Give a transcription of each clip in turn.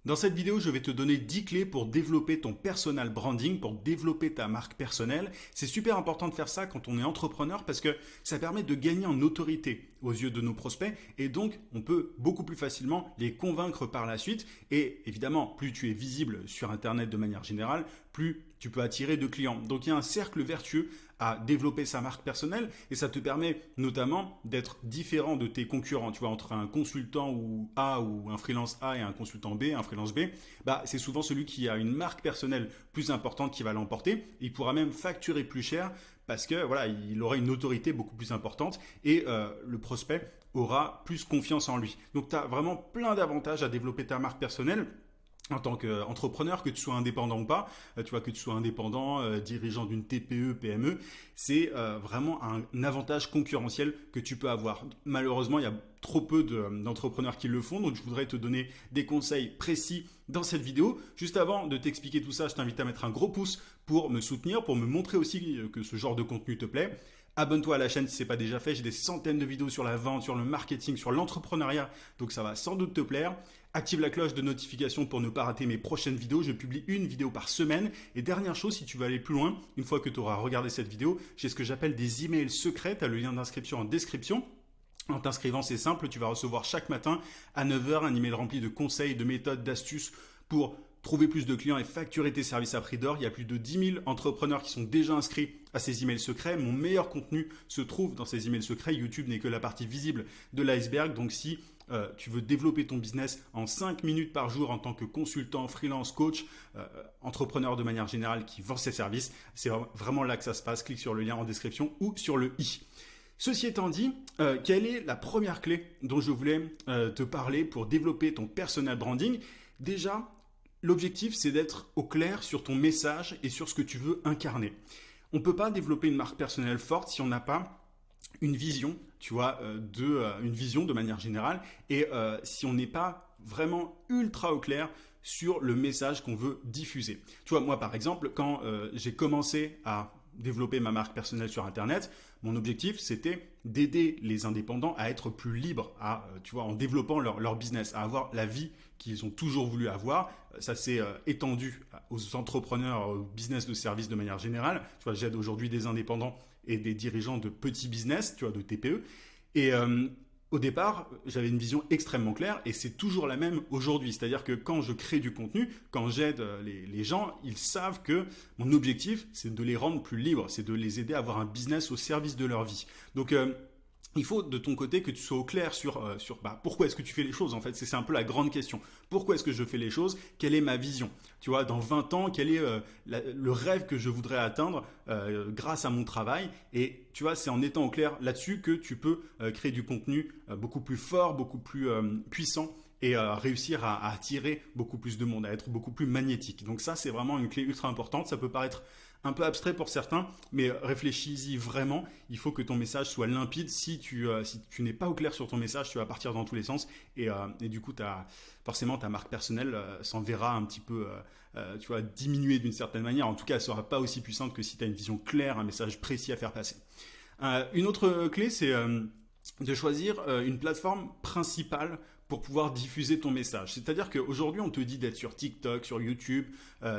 Dans cette vidéo, je vais te donner 10 clés pour développer ton personal branding, pour développer ta marque personnelle. C'est super important de faire ça quand on est entrepreneur parce que ça permet de gagner en autorité aux yeux de nos prospects et donc on peut beaucoup plus facilement les convaincre par la suite. Et évidemment, plus tu es visible sur Internet de manière générale, plus tu peux attirer de clients. Donc il y a un cercle vertueux à développer sa marque personnelle et ça te permet notamment d'être différent de tes concurrents. Tu vois, entre un consultant ou A ou un freelance A et un consultant B, un freelance B, c'est souvent celui qui a une marque personnelle plus importante qui va l'emporter. Il pourra même facturer plus cher parce que voilà, il aura une autorité beaucoup plus importante et le prospect aura plus confiance en lui. Donc tu as vraiment plein d'avantages à développer ta marque personnelle en tant qu'entrepreneur, que tu sois indépendant ou pas, tu vois, que tu sois indépendant, dirigeant d'une TPE, PME, c'est vraiment un avantage concurrentiel que tu peux avoir. Malheureusement, il y a trop peu d'entrepreneurs qui le font, donc je voudrais te donner des conseils précis dans cette vidéo. Juste avant de t'expliquer tout ça, je t'invite à mettre un gros pouce pour me soutenir, pour me montrer aussi que ce genre de contenu te plaît. Abonne-toi à la chaîne si ce n'est pas déjà fait, j'ai des centaines de vidéos sur la vente, sur le marketing, sur l'entrepreneuriat, donc ça va sans doute te plaire. Active la cloche de notification pour ne pas rater mes prochaines vidéos, je publie une vidéo par semaine. Et dernière chose, si tu veux aller plus loin, une fois que tu auras regardé cette vidéo, j'ai ce que j'appelle des emails secrets, tu as le lien d'inscription en description. En t'inscrivant, c'est simple, tu vas recevoir chaque matin à 9h un email rempli de conseils, de méthodes, d'astuces pour trouver plus de clients et facturer tes services à prix d'or. Il y a plus de 10 000 entrepreneurs qui sont déjà inscrits à ces emails secrets. Mon meilleur contenu se trouve dans ces emails secrets. YouTube n'est que la partie visible de l'iceberg. Donc si tu veux développer ton business en 5 minutes par jour en tant que consultant, freelance, coach, entrepreneur de manière générale qui vend ses services, c'est vraiment là que ça se passe. Clique sur le lien en description ou sur le i. Ceci étant dit, quelle est la première clé dont je voulais te parler pour développer ton personal branding? Déjà, l'objectif, c'est d'être au clair sur ton message et sur ce que tu veux incarner. On ne peut pas développer une marque personnelle forte si on n'a pas une vision, tu vois, une vision de manière générale, et si on n'est pas vraiment ultra au clair sur le message qu'on veut diffuser. Tu vois, moi par exemple, quand j'ai commencé à développer ma marque personnelle sur Internet, mon objectif c'était d'aider les indépendants à être plus libres, tu vois, en développant leur business, à avoir la vie qu'ils ont toujours voulu avoir. Ça s'est étendu aux entrepreneurs, au business de service de manière générale. Tu vois, j'aide aujourd'hui des indépendants et des dirigeants de petits business, tu vois, de TPE. Et au départ, j'avais une vision extrêmement claire et c'est toujours la même aujourd'hui. C'est-à-dire que quand je crée du contenu, quand j'aide les gens, ils savent que mon objectif, c'est de les rendre plus libres, c'est de les aider à avoir un business au service de leur vie. Donc, il faut de ton côté que tu sois au clair sur pourquoi est-ce que tu fais les choses en fait. C'est un peu la grande question. Pourquoi est-ce que je fais les choses? Quelle est ma vision? Tu vois, dans 20 ans, quel est le rêve que je voudrais atteindre grâce à mon travail? Et tu vois, c'est en étant au clair là-dessus que tu peux créer du contenu beaucoup plus fort, beaucoup plus puissant et réussir à attirer beaucoup plus de monde, à être beaucoup plus magnétique. Donc ça, c'est vraiment une clé ultra importante. Ça peut paraître un peu abstrait pour certains, mais réfléchis-y vraiment. Il faut que ton message soit limpide. Si tu n'es pas au clair sur ton message, tu vas partir dans tous les sens et du coup, forcément, ta marque personnelle s'en verra un petit peu tu vois, diminuer d'une certaine manière. En tout cas, elle sera pas aussi puissante que si tu as une vision claire, un message précis à faire passer. Une autre clé, c'est de choisir une plateforme principale pour pouvoir diffuser ton message. C'est-à-dire qu'aujourd'hui, on te dit d'être sur TikTok, sur YouTube,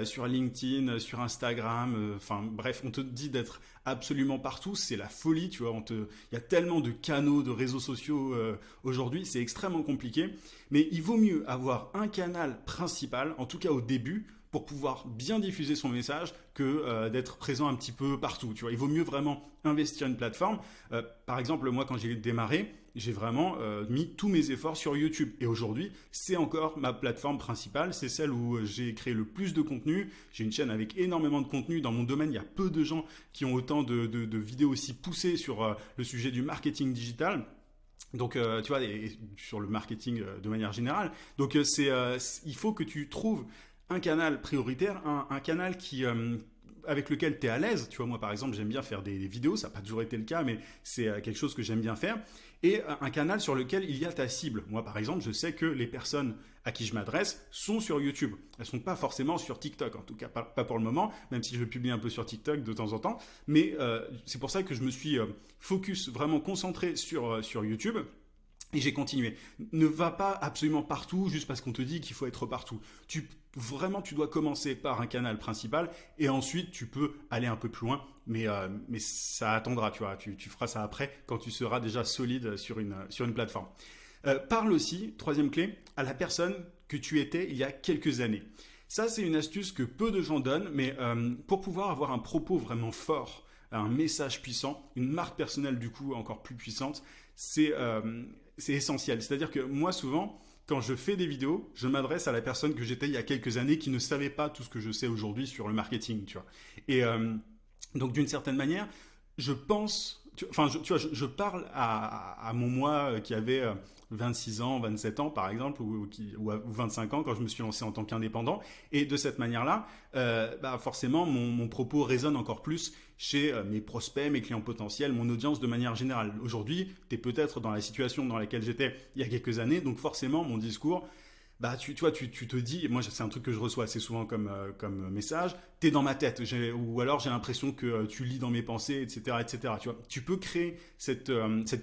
sur LinkedIn, sur Instagram, bref, on te dit d'être absolument partout. C'est la folie, tu vois. Il y a tellement de canaux, de réseaux sociaux aujourd'hui, c'est extrêmement compliqué. Mais il vaut mieux avoir un canal principal, en tout cas au début, pour pouvoir bien diffuser son message que d'être présent un petit peu partout. Tu vois, il vaut mieux vraiment investir une plateforme. Par exemple, moi, quand j'ai démarré, j'ai vraiment mis tous mes efforts sur YouTube. Et aujourd'hui, c'est encore ma plateforme principale. C'est celle où j'ai créé le plus de contenu. J'ai une chaîne avec énormément de contenu. Dans mon domaine, il y a peu de gens qui ont autant de vidéos aussi poussées sur le sujet du marketing digital. Donc, tu vois, et sur le marketing de manière générale. Donc, il faut que tu trouves un canal prioritaire, un canal avec lequel tu es à l'aise. Tu vois, moi par exemple, j'aime bien faire des vidéos, ça n'a pas toujours été le cas, mais c'est quelque chose que j'aime bien faire. Et un canal sur lequel il y a ta cible. Moi par exemple, je sais que les personnes à qui je m'adresse sont sur YouTube. Elles ne sont pas forcément sur TikTok, en tout cas pas pour le moment, même si je publie un peu sur TikTok de temps en temps. Mais c'est pour ça que je me suis focus, vraiment concentré sur YouTube. Et j'ai continué. Ne va pas absolument partout juste parce qu'on te dit qu'il faut être partout. Vraiment, tu dois commencer par un canal principal et ensuite tu peux aller un peu plus loin. Mais ça attendra, tu vois. Tu feras ça après quand tu seras déjà solide sur une plateforme. Parle aussi, troisième clé, à la personne que tu étais il y a quelques années. Ça, c'est une astuce que peu de gens donnent, mais pour pouvoir avoir un propos vraiment fort, un message puissant, une marque personnelle du coup encore plus puissante, c'est essentiel. C'est-à-dire que moi, souvent, quand je fais des vidéos, je m'adresse à la personne que j'étais il y a quelques années qui ne savait pas tout ce que je sais aujourd'hui sur le marketing, tu vois. Et donc, d'une certaine manière, je pense, tu vois, je parle à mon moi qui avait 26 ans, 27 ans par exemple, ou 25 ans quand je me suis lancé en tant qu'indépendant. Et de cette manière-là, bah forcément, mon propos résonne encore plus chez mes prospects, mes clients potentiels, mon audience de manière générale. Aujourd'hui, tu es peut-être dans la situation dans laquelle j'étais il y a quelques années, donc forcément, mon discours bah tu vois, tu te dis, moi c'est un truc que je reçois assez souvent comme message, t'es dans ma tête, ou alors j'ai l'impression que tu lis dans mes pensées, etc., etc. Tu vois, tu peux créer cette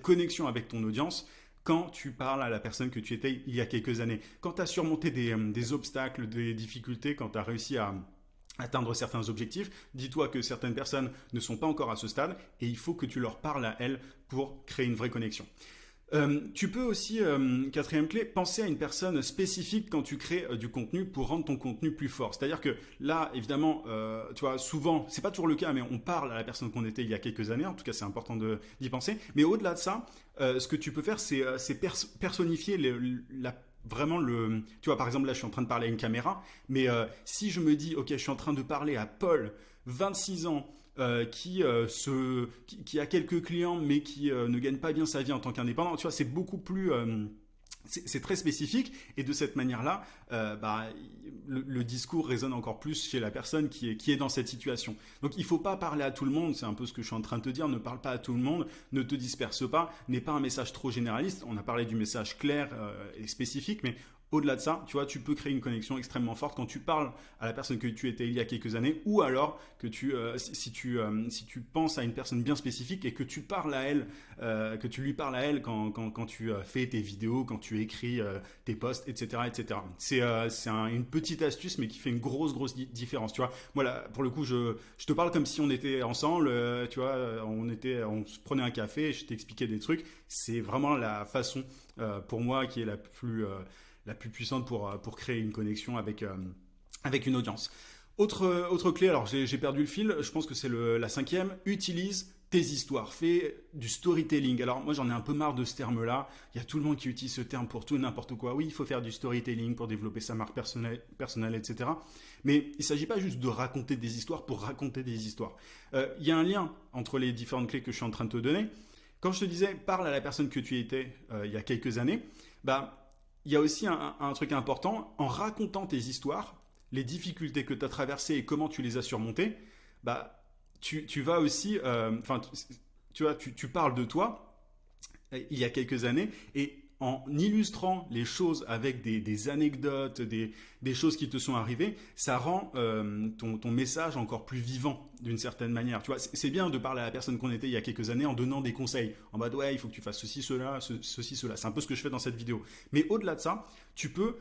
connexion avec ton audience quand tu parles à la personne que tu étais il y a quelques années. Quand tu as surmonté des obstacles, des difficultés, quand tu as réussi à atteindre certains objectifs, dis-toi que certaines personnes ne sont pas encore à ce stade et il faut que tu leur parles à elles pour créer une vraie connexion. Tu peux aussi, quatrième clé, penser à une personne spécifique quand tu crées du contenu pour rendre ton contenu plus fort. C'est-à-dire que là, évidemment, tu vois, souvent, c'est pas toujours le cas, mais on parle à la personne qu'on était il y a quelques années. En tout cas, c'est important d'y penser. Mais au-delà de ça, ce que tu peux faire, c'est personnifier vraiment tu vois, par exemple, là, je suis en train de parler à une caméra, mais si je me dis, ok, je suis en train de parler à Paul, 26 ans, qui a quelques clients mais qui ne gagne pas bien sa vie en tant qu'indépendant. Tu vois, c'est beaucoup plus... c'est très spécifique et de cette manière-là, bah, le discours résonne encore plus chez la personne qui est dans cette situation. Donc il ne faut pas parler à tout le monde, c'est un peu ce que je suis en train de te dire, ne parle pas à tout le monde, ne te disperse pas, n'aie pas un message trop généraliste. On a parlé du message clair et spécifique, mais au-delà de ça, tu vois, tu peux créer une connexion extrêmement forte quand tu parles à la personne que tu étais il y a quelques années, ou alors que si tu penses à une personne bien spécifique et que tu parles à elle, que tu lui parles à elle quand tu fais tes vidéos, quand tu écris tes posts, etc., etc. C'est une petite astuce, mais qui fait une grosse différence. Tu vois, moi là, pour le coup, je te parle comme si on était ensemble. Tu vois, on se prenait un café, et je t'expliquais des trucs. C'est vraiment la façon pour moi qui est la plus puissante pour créer une connexion avec une audience. Autre clé, alors j'ai perdu le fil, je pense que c'est la cinquième, utilise tes histoires, fais du storytelling. Alors moi j'en ai un peu marre de ce terme-là, il y a tout le monde qui utilise ce terme pour tout et n'importe quoi. Oui, il faut faire du storytelling pour développer sa marque personnelle, etc. Mais il ne s'agit pas juste de raconter des histoires pour raconter des histoires. Il y a un lien entre les différentes clés que je suis en train de te donner. Quand je te disais, parle à la personne que tu étais il y a quelques années, bah il y a aussi un truc important, en racontant tes histoires, les difficultés que tu as traversées et comment tu les as surmontées, bah, tu vas aussi, tu vois, tu parles de toi il y a quelques années et en illustrant les choses avec des anecdotes, des choses qui te sont arrivées, ça rend ton message encore plus vivant d'une certaine manière. Tu vois, c'est bien de parler à la personne qu'on était il y a quelques années en donnant des conseils, en mode ouais, il faut que tu fasses ceci, cela, ceci, cela. C'est un peu ce que je fais dans cette vidéo. Mais au-delà de ça, tu peux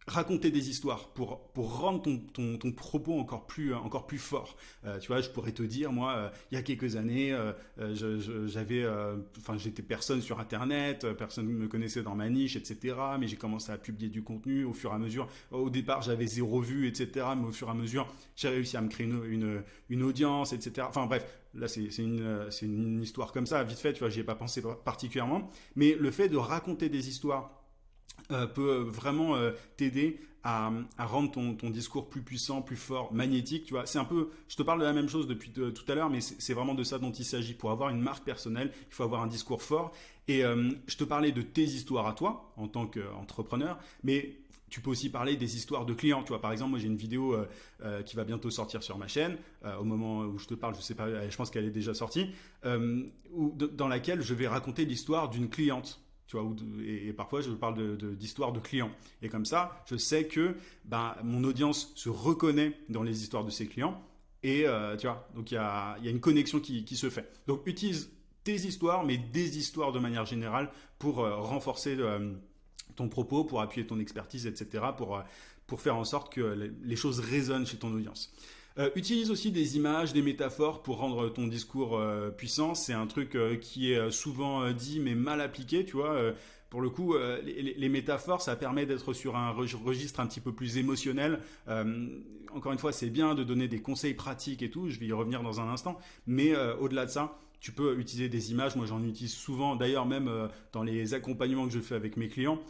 raconter des histoires pour rendre ton propos encore plus fort. Tu vois, je pourrais te dire, moi, il y a quelques années, j'étais personne sur Internet, personne ne me connaissait dans ma niche, etc. Mais j'ai commencé à publier du contenu au fur et à mesure. Au départ, j'avais 0 vue, etc. Mais au fur et à mesure, j'ai réussi à me créer une audience, etc. Enfin bref, là, c'est une histoire comme ça, vite fait, tu vois, j'y ai pas pensé particulièrement. Mais le fait de raconter des histoires peut vraiment t'aider à rendre ton discours plus puissant, plus fort, magnétique. Tu vois, c'est un peu, je te parle de la même chose depuis tout à l'heure, mais c'est vraiment de ça dont il s'agit. Pour avoir une marque personnelle, il faut avoir un discours fort. Et je te parlais de tes histoires à toi en tant qu'entrepreneur, mais tu peux aussi parler des histoires de clients. Tu vois, par exemple, moi j'ai une vidéo qui va bientôt sortir sur ma chaîne. Au moment où je te parle, je sais pas, je pense qu'elle est déjà sortie, dans laquelle je vais raconter l'histoire d'une cliente. Tu vois, et parfois je parle d'histoires de clients. Et comme ça, je sais que mon audience se reconnaît dans les histoires de ses clients. Et tu vois, donc il y a une connexion qui se fait. Donc utilise tes histoires, mais des histoires de manière générale pour renforcer ton propos, pour appuyer ton expertise, etc., pour faire en sorte que les choses résonnent chez ton audience. Utilise aussi des images, des métaphores pour rendre ton discours puissant. C'est un truc qui est souvent dit mais mal appliqué, tu vois. Pour le coup, les métaphores, ça permet d'être sur un registre un petit peu plus émotionnel. Encore une fois, c'est bien de donner des conseils pratiques et tout, je vais y revenir dans un instant, mais au-delà de ça, tu peux utiliser des images, moi j'en utilise souvent, d'ailleurs même dans les accompagnements que je fais avec mes clients,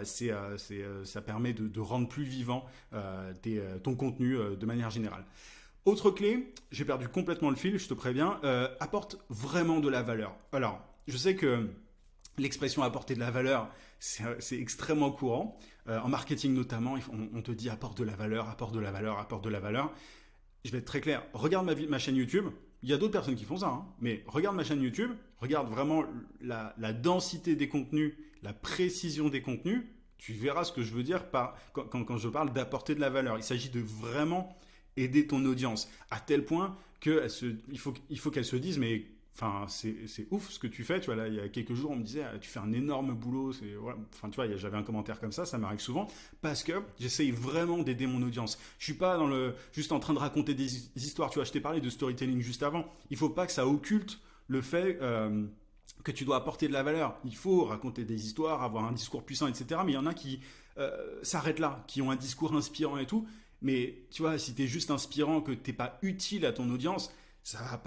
ça permet de rendre plus vivant ton contenu de manière générale. Autre clé, j'ai perdu complètement le fil, je te préviens, apporte vraiment de la valeur. Alors, je sais que l'expression apporter de la valeur, c'est extrêmement courant. En marketing notamment, on te dit apporte de la valeur, apporte de la valeur, apporte de la valeur. Je vais être très clair, regarde ma chaîne YouTube. Il y a d'autres personnes qui font ça, hein, mais regarde ma chaîne YouTube, regarde vraiment la densité des contenus, la précision des contenus. Tu verras ce que je veux dire quand je parle d'apporter de la valeur. Il s'agit de vraiment aider ton audience à tel point qu'il faut qu'elle se dise mais enfin c'est ouf ce que tu fais, tu vois. Là il y a quelques jours on me disait tu fais un énorme boulot, voilà. Enfin tu vois, j'avais un commentaire comme ça m'arrive souvent parce que j'essaye vraiment d'aider mon audience. Je suis pas juste en train de raconter des histoires, tu vois. Je t'ai parlé de storytelling juste avant. Il faut pas que ça occulte le fait que tu dois apporter de la valeur. Il faut raconter des histoires, avoir un discours puissant, etc. Mais il y en a qui s'arrêtent là, qui ont un discours inspirant et tout. Mais tu vois, si tu es juste inspirant, que tu n'es pas utile à ton audience, tu vas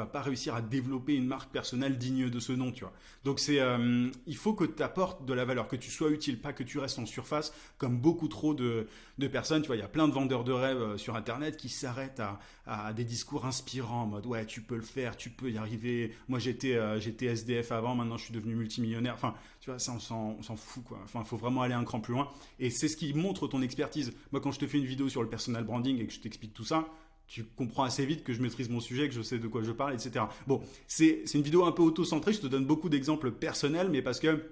pas réussir à développer une marque personnelle digne de ce nom, tu vois. Donc il faut que tu apportes de la valeur, que tu sois utile, pas que tu restes en surface comme beaucoup trop de personnes. Tu vois, il y a plein de vendeurs de rêves sur Internet qui s'arrêtent à des discours inspirants en mode ouais, tu peux le faire, tu peux y arriver. Moi, j'étais SDF avant, maintenant je suis devenu multimillionnaire. Enfin, tu vois, ça on s'en fout, quoi. Enfin, il faut vraiment aller un cran plus loin. Et c'est ce qui montre ton expertise. Moi, quand je te fais une vidéo sur le personal branding et que je t'explique tout ça, tu comprends assez vite que je maîtrise mon sujet, que je sais de quoi je parle, etc. Bon, c'est une vidéo un peu auto-centrée, je te donne beaucoup d'exemples personnels, mais parce que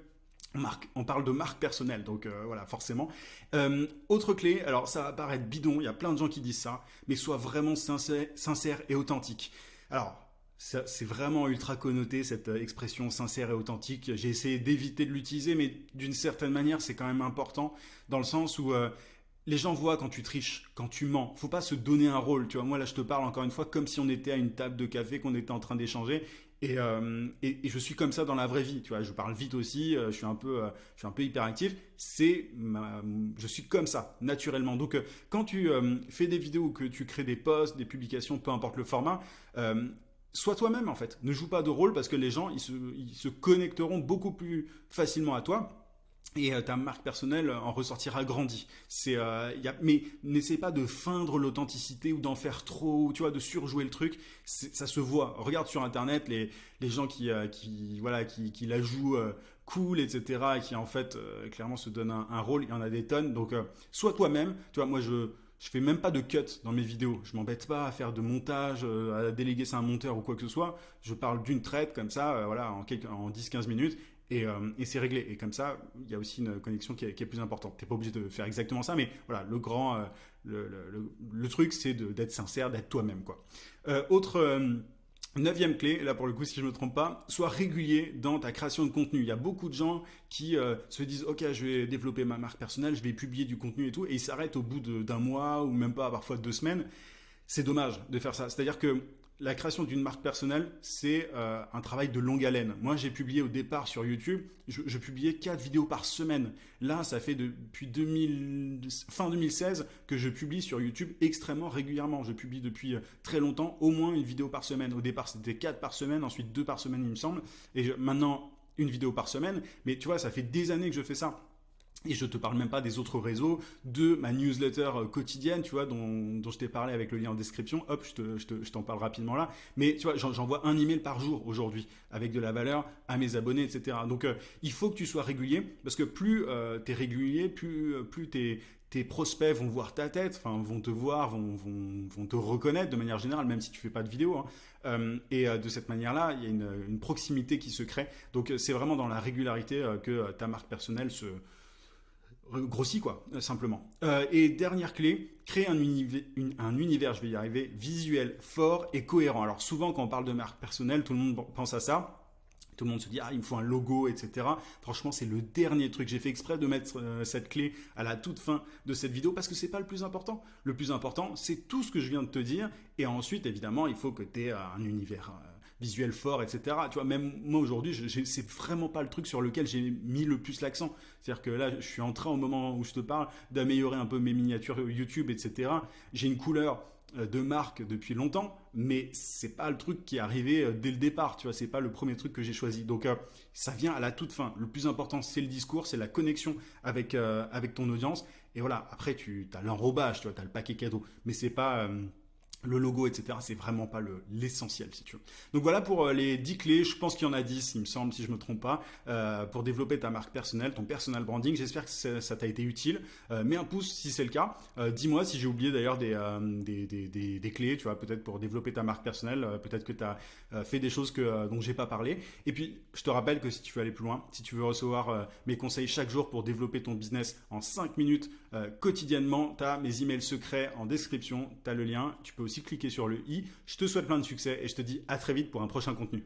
on parle de marque personnelle, donc voilà, forcément. Autre clé, alors ça va paraître bidon, il y a plein de gens qui disent ça, mais sois vraiment sincère et authentique. Alors, c'est vraiment ultra connoté cette expression sincère et authentique. J'ai essayé d'éviter de l'utiliser, mais d'une certaine manière, c'est quand même important, dans le sens où les gens voient quand tu triches, quand tu mens. Faut pas se donner un rôle, tu vois. Moi là, je te parle encore une fois comme si on était à une table de café, qu'on était en train d'échanger. Et je suis comme ça dans la vraie vie, tu vois. Je parle vite aussi, je suis un peu hyperactif. Je suis comme ça naturellement. Donc quand tu fais des vidéos, que tu crées des posts, des publications, peu importe le format. Sois toi-même en fait. Ne joue pas de rôle parce que les gens ils se connecteront beaucoup plus facilement à toi. Et ta marque personnelle en ressortira grandie. Mais n'essaie pas de feindre l'authenticité ou d'en faire trop, tu vois, de surjouer le truc. Ça se voit. Regarde sur Internet les gens qui la jouent cool, etc. Et qui en fait clairement se donnent un rôle. Il y en a des tonnes. Donc sois toi-même. Tu vois, moi je fais même pas de cut dans mes vidéos. Je m'embête pas à faire de montage, à déléguer ça à un monteur ou quoi que ce soit. Je parle d'une traite comme ça, voilà, en 10-15 minutes. Et c'est réglé. Et comme ça, il y a aussi une connexion qui est plus importante. Tu n'es pas obligé de faire exactement ça, mais voilà, le truc, c'est d'être sincère, d'être toi-même, quoi. Autre neuvième clé, là pour le coup, si je ne me trompe pas, sois régulier dans ta création de contenu. Il y a beaucoup de gens qui se disent ok, je vais développer ma marque personnelle, je vais publier du contenu et tout, et ils s'arrêtent au bout d'un mois ou même pas, parfois 2 semaines. C'est dommage de faire ça. C'est-à-dire que la création d'une marque personnelle, c'est un travail de longue haleine. Moi, j'ai publié au départ sur YouTube, je publiais 4 vidéos par semaine. Là, ça fait depuis fin 2016 que je publie sur YouTube extrêmement régulièrement. Je publie depuis très longtemps, au moins une vidéo par semaine. Au départ, c'était 4 par semaine, ensuite 2 par semaine, il me semble. Et maintenant, une vidéo par semaine. Mais tu vois, ça fait des années que je fais ça. Et je te parle même pas des autres réseaux, de ma newsletter quotidienne, tu vois, dont je t'ai parlé avec le lien en description. Hop, je t'en parle rapidement là. Mais tu vois, j'envoie un email par jour aujourd'hui avec de la valeur à mes abonnés, etc. Donc, il faut que tu sois régulier parce que plus tu es régulier, plus tes prospects vont voir ta tête, enfin vont te voir, vont te reconnaître de manière générale, même si tu fais pas de vidéo. Hein. Et de cette manière-là, il y a une proximité qui se crée. Donc, c'est vraiment dans la régularité que ta marque personnelle grossit quoi, simplement. Et dernière clé, créer un univers, je vais y arriver, visuel, fort et cohérent. Alors souvent quand on parle de marque personnelle, tout le monde pense à ça. Tout le monde se dit, ah, il me faut un logo, etc. Franchement, c'est le dernier truc. J'ai fait exprès de mettre cette clé à la toute fin de cette vidéo parce que c'est pas le plus important. Le plus important, c'est tout ce que je viens de te dire. Et ensuite, évidemment, il faut que tu aies un univers visuel fort, etc. Tu vois, même moi aujourd'hui, c'est vraiment pas le truc sur lequel j'ai mis le plus l'accent. C'est-à-dire que là, je suis en train, au moment où je te parle, d'améliorer un peu mes miniatures YouTube, etc. J'ai une couleur de marque depuis longtemps, mais c'est pas le truc qui est arrivé dès le départ, tu vois, c'est pas le premier truc que j'ai choisi. Donc ça vient à la toute fin. Le plus important, c'est le discours, c'est la connexion avec ton audience. Et voilà, après tu as l'enrobage, tu vois, tu as le paquet cadeau, mais c'est pas le logo, etc. C'est vraiment pas l'essentiel, si tu veux. Donc voilà pour les 10 clés. Je pense qu'il y en a 10, il me semble, si je me trompe pas, pour développer ta marque personnelle, ton personal branding. J'espère que ça t'a été utile. Mets un pouce si c'est le cas. Dis-moi si j'ai oublié d'ailleurs des clés, tu vois, peut-être pour développer ta marque personnelle. Peut-être que tu as fait des choses dont j'ai pas parlé. Et puis, je te rappelle que si tu veux aller plus loin, si tu veux recevoir mes conseils chaque jour pour développer ton business en 5 minutes quotidiennement, tu as mes emails secrets en description. Tu as le lien. Tu peux aussi cliquer sur le i. Je te souhaite plein de succès et je te dis à très vite pour un prochain contenu.